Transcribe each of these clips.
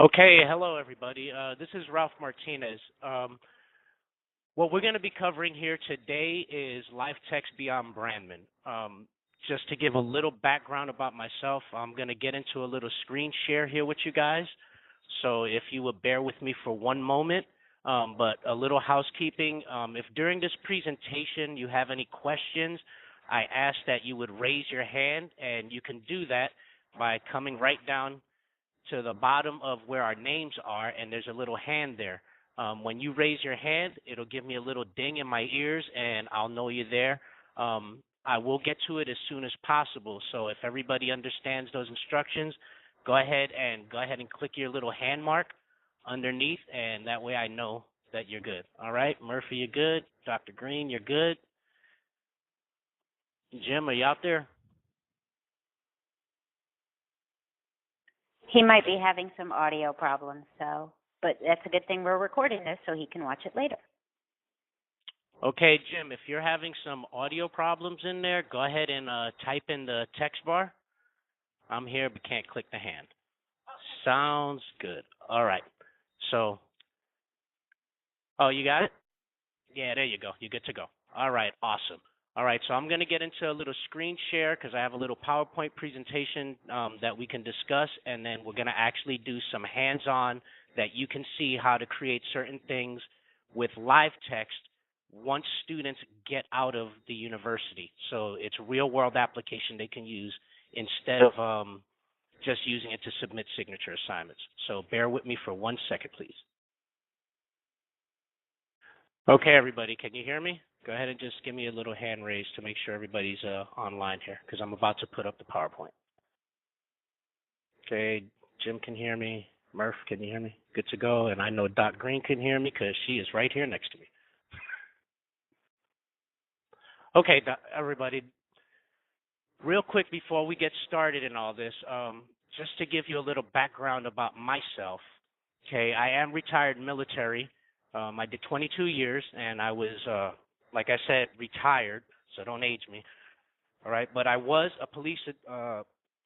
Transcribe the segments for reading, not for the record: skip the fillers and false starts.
Okay, hello everybody. This is Ralph Martinez. What we're going to be covering here today is LiveText Beyond Brandman. Just to give a little background about myself, I'm going to get into a little screen share here with you guys. So if you would bear with me for one moment, but a little housekeeping. If during this presentation you have any questions, I ask that you would raise your hand, and you can do that by coming right down to the bottom of where our names are, and there's a little hand there. When you raise your hand, it'll give me a little ding in my ears, and I'll know you're there. I will get to it as soon as possible. So if everybody understands those instructions, go ahead and click your little hand mark underneath, and that way I know that you're good. All right, Murphy, you're good. Dr. Green, you're good. Jim, are you out there? He might be having some audio problems, but that's a good thing we're recording this so he can watch it later. Okay, Jim, if you're having some audio problems in there, go ahead and type in the text bar. I'm here but can't click the hand. Sounds good. All right. So, oh, you got it? Yeah, there you go. You're good to go. All right, awesome. All right, so I'm going to get into a little screen share because I have a little PowerPoint presentation that we can discuss, and then we're going to actually do some hands-on that you can see how to create certain things with LiveText once students get out of the university. So it's a real-world application they can use instead of just using it to submit signature assignments. So bear with me for 1 second, please. Okay, everybody, can you hear me? Go ahead and just give me a little hand raise to make sure everybody's online here because I'm about to put up the PowerPoint. Okay, Jim can hear me. Murph, can you hear me? Good to go. And I know Doc Green can hear me because she is right here next to me. Okay, everybody, real quick before we get started in all this, just to give you a little background about myself. Okay, I am retired military. I did 22 years, and I was, like I said, retired, so don't age me. All right, but I was a police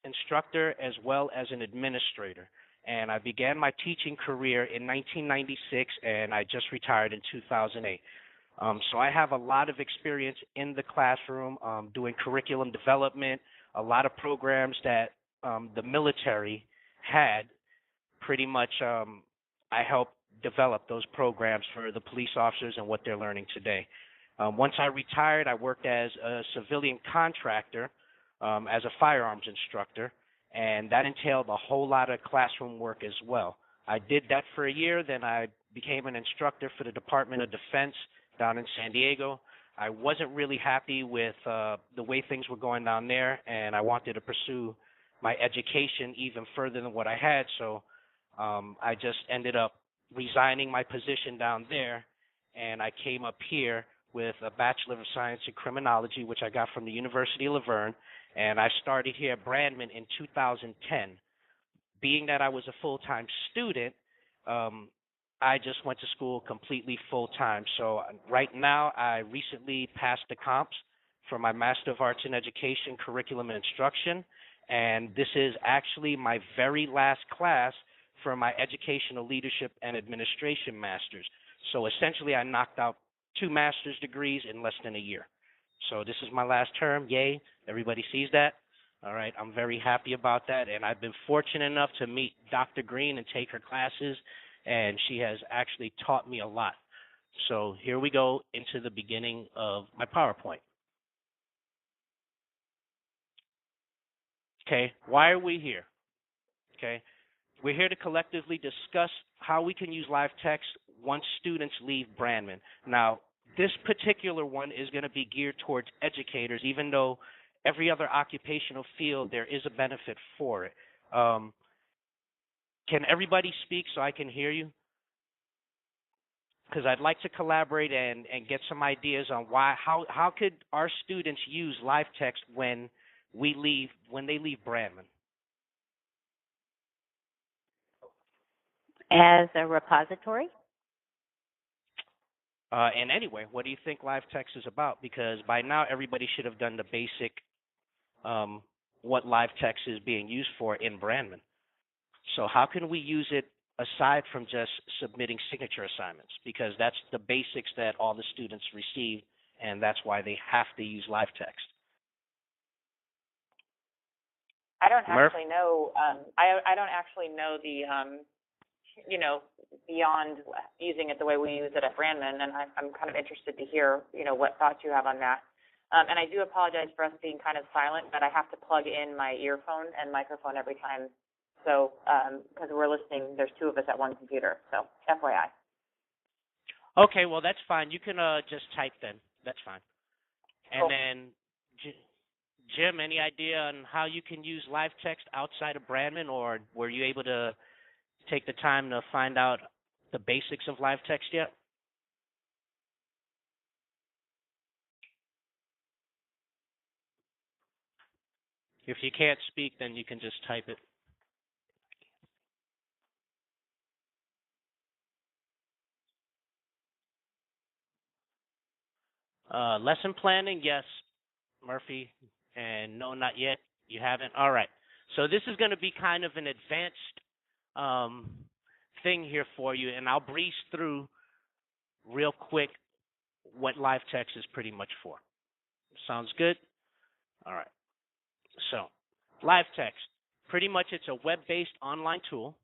instructor as well as an administrator, and I began my teaching career in 1996, and I just retired in 2008. So I have a lot of experience in the classroom doing curriculum development, a lot of programs that the military had. Pretty much I helped develop those programs for the police officers and what they're learning today. Once I retired, I worked as a civilian contractor as a firearms instructor, and that entailed a whole lot of classroom work as well. I did that for a year, then I became an instructor for the Department of Defense down in San Diego. I wasn't really happy with the way things were going down there, and I wanted to pursue my education even further than what I had, so I just ended up resigning my position down there, and I came up here with a Bachelor of Science in Criminology, which I got from the University of Laverne, and I started here at Brandman in 2010. Being that I was a full-time student, I just went to school completely full-time. So right now, I recently passed the comps for my Master of Arts in Education, Curriculum and Instruction, and this is actually my very last class for my Educational Leadership and Administration Masters. So essentially, I knocked out 2 master's degrees in less than a year. So this is my last term. Yay. Everybody sees that? All right. I'm very happy about that. And I've been fortunate enough to meet Dr. Green and take her classes, and she has actually taught me a lot. So here we go into the beginning of my PowerPoint. Okay. Why are we here? Okay. We're here to collectively discuss how we can use LiveText once students leave Brandman. Now, this particular one is going to be geared towards educators, even though every other occupational field there is a benefit for it. Can everybody speak so I can hear you? Because I'd like to collaborate and get some ideas on how could our students use LiveText when they leave Brandman. As a repository? And anyway, what do you think LiveText is about? Because by now everybody should have done the basic what LiveText is being used for in Brandman. So how can we use it aside from just submitting signature assignments? Because that's the basics that all the students receive, and that's why they have to use LiveText. I don't Murph? actually know. I don't actually know the beyond using it the way we use it at Brandman, and I'm kind of interested to hear what thoughts you have on that. And I do apologize for us being kind of silent, but I have to plug in my earphone and microphone every time. So because we're listening, there's two of us at one computer. So FYI. Okay, well that's fine. You can just type then. That's fine. And Cool. then, Jim, any idea on how you can use LiveText outside of Brandman, or were you able to take the time to find out the basics of LiveText yet? If you can't speak, then you can just type it. Lesson planning, yes, Murphy, and no, not yet. You haven't? All right. So this is going to be kind of an advanced thing here for you, and I'll breeze through real quick what LiveText is pretty much for. Sounds good? All right. So LiveText, pretty much it's a web-based online tool,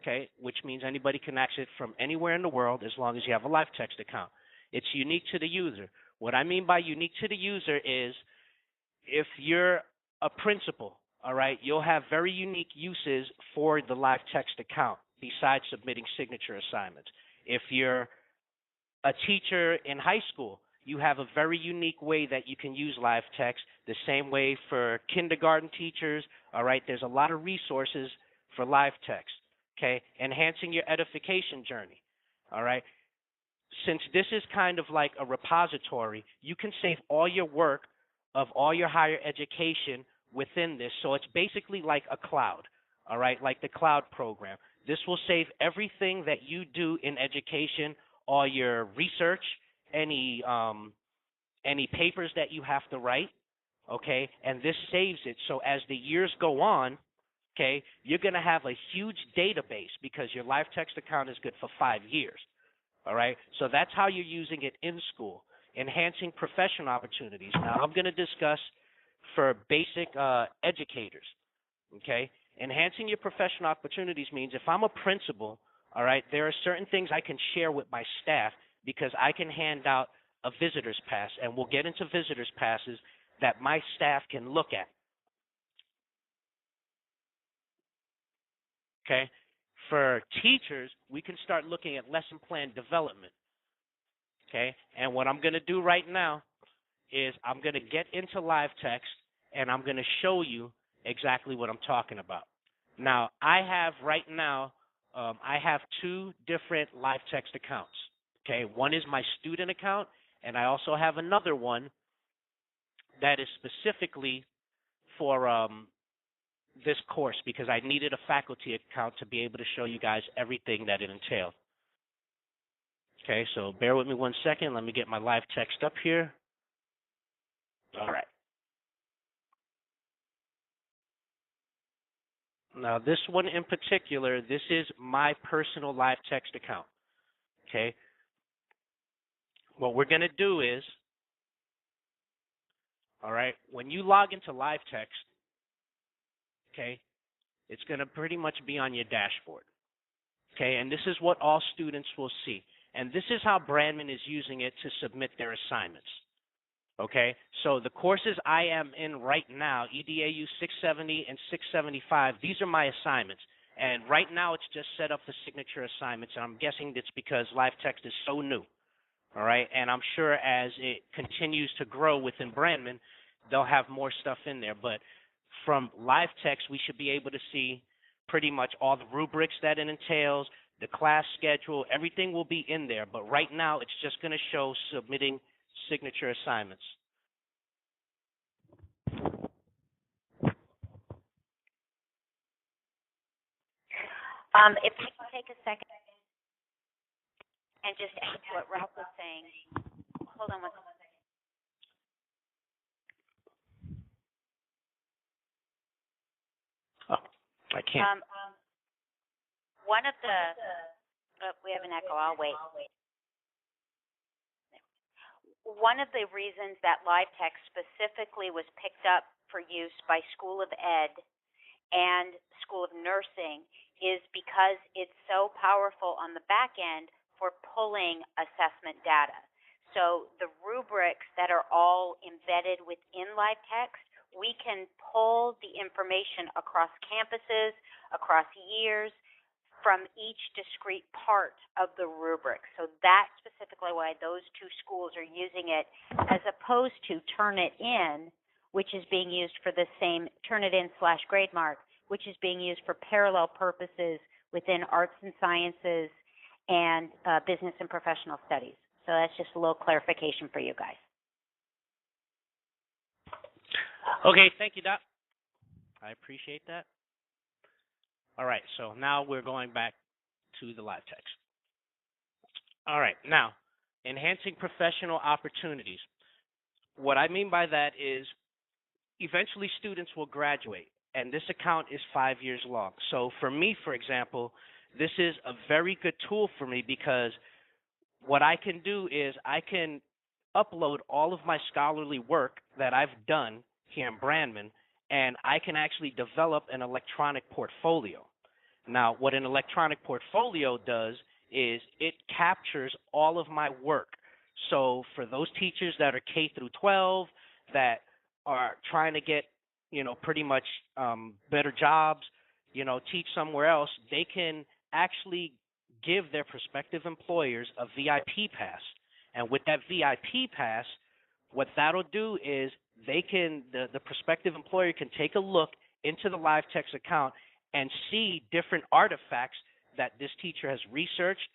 okay, which means anybody can access it from anywhere in the world as long as you have a LiveText account. It's unique to the user. What I mean by unique to the user is if you're a principal, all right, you'll have very unique uses for the LiveText account besides submitting signature assignments. If you're a teacher in high school, you have a very unique way that you can use LiveText, the same way for kindergarten teachers, all right? There's a lot of resources for LiveText, okay? Enhancing your edification journey, all right? Since this is kind of like a repository, you can save all your work of all your higher education within this. So it's basically like a cloud, all right, like the cloud program. This will save everything that you do in education, all your research, any papers that you have to write, okay, and this saves it. So as the years go on, okay, you're going to have a huge database because your LiveText account is good for 5 years. All right, so that's how you're using it in school. Enhancing professional opportunities. Now, I'm going to discuss for basic educators, okay? Enhancing your professional opportunities means if I'm a principal, all right, there are certain things I can share with my staff because I can hand out a visitor's pass, and we'll get into visitor's passes that my staff can look at, okay? For teachers, we can start looking at lesson plan development, okay? And what I'm going to do right now is I'm going to get into LiveText, and I'm going to show you exactly what I'm talking about. Now, I have right now, I have 2 different LiveText accounts, okay? One is my student account, and I also have another one that is specifically for this course because I needed a faculty account to be able to show you guys everything that it entailed. Okay, so bear with me 1 second. Let me get my LiveText up here. All right. Now, this one in particular, this is my personal LiveText account, okay? What we're going to do is, all right, when you log into LiveText, okay, it's going to pretty much be on your dashboard, okay? And this is what all students will see. And this is how Brandman is using it to submit their assignments, okay? So the courses I am in right now, EDAU 670 and 675, these are my assignments. And right now it's just set up for signature assignments, and I'm guessing it's because LiveText is so new, all right? And I'm sure as it continues to grow within Brandman, they'll have more stuff in there. But from LiveText, we should be able to see pretty much all the rubrics that it entails, the class schedule, everything will be in there. But right now, it's just going to show submitting signature assignments. If you could take a second and just add what Ralph was saying. Hold on 1 second. Oh, I can't. one of the, we have an echo, I'll wait. One of the reasons that LiveText specifically was picked up for use by School of Ed and School of Nursing is because it's so powerful on the back end for pulling assessment data. So the rubrics that are all embedded within LiveText, we can pull the information across campuses, across years, from each discrete part of the rubric. So that's specifically why those two schools are using it, as opposed to Turnitin, which is being used for the same Turnitin/Grademark, which is being used for parallel purposes within arts and sciences and business and professional studies. So that's just a little clarification for you guys. Okay, thank you, Doc. I appreciate that. All right, so now we're going back to the LiveText. All right, now, enhancing professional opportunities. What I mean by that is eventually students will graduate, and this account is 5 years long. So for me, for example, this is a very good tool for me because what I can do is I can upload all of my scholarly work that I've done here in Brandman, and I can actually develop an electronic portfolio. Now, what an electronic portfolio does is it captures all of my work. So for those teachers that are K through 12 that are trying to get, pretty much better jobs, teach somewhere else, they can actually give their prospective employers a VIP pass. And with that VIP pass, what that'll do is the prospective employer can take a look into the LiveText account and see different artifacts that this teacher has researched.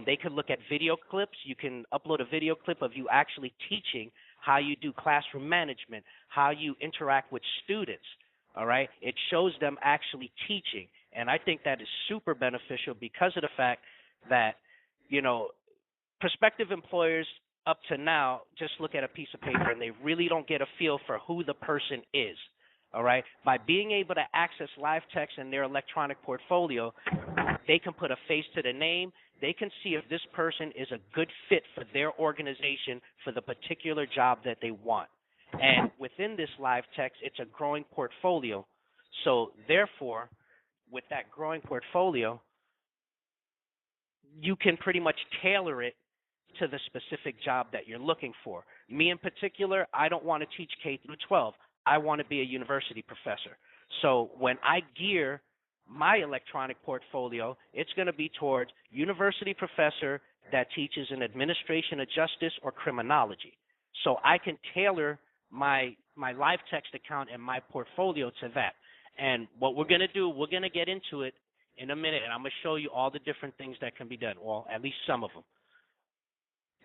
They can look at video clips. You can upload a video clip of you actually teaching, how you do classroom management, how you interact with students, all right? It shows them actually teaching, and I think that is super beneficial because of the fact that, prospective employers up to now just look at a piece of paper and they really don't get a feel for who the person is, all right? By being able to access LiveText in their electronic portfolio, they can put a face to the name. They can see if this person is a good fit for their organization for the particular job that they want. And within this LiveText, it's a growing portfolio. So therefore, with that growing portfolio, you can pretty much tailor it to the specific job that you're looking for. Me in particular, I don't want to teach K through 12. I want to be a university professor. So when I gear my electronic portfolio, it's going to be towards university professor that teaches in administration of justice or criminology. So I can tailor my LiveText account and my portfolio to that. And what we're going to do, we're going to get into it in a minute, and I'm going to show you all the different things that can be done, or at least some of them.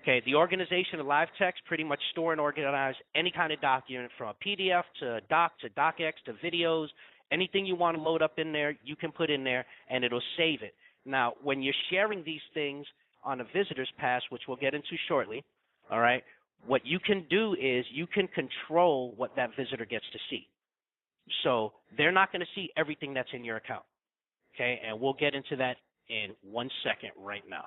Okay, the organization of LiveText pretty much store and organize any kind of document from a PDF to doc to docx to videos. Anything you want to load up in there, you can put in there, and it'll save it. Now, when you're sharing these things on a visitor's pass, which we'll get into shortly, all right, what you can do is you can control what that visitor gets to see. So they're not going to see everything that's in your account, okay? And we'll get into that in 1 second right now.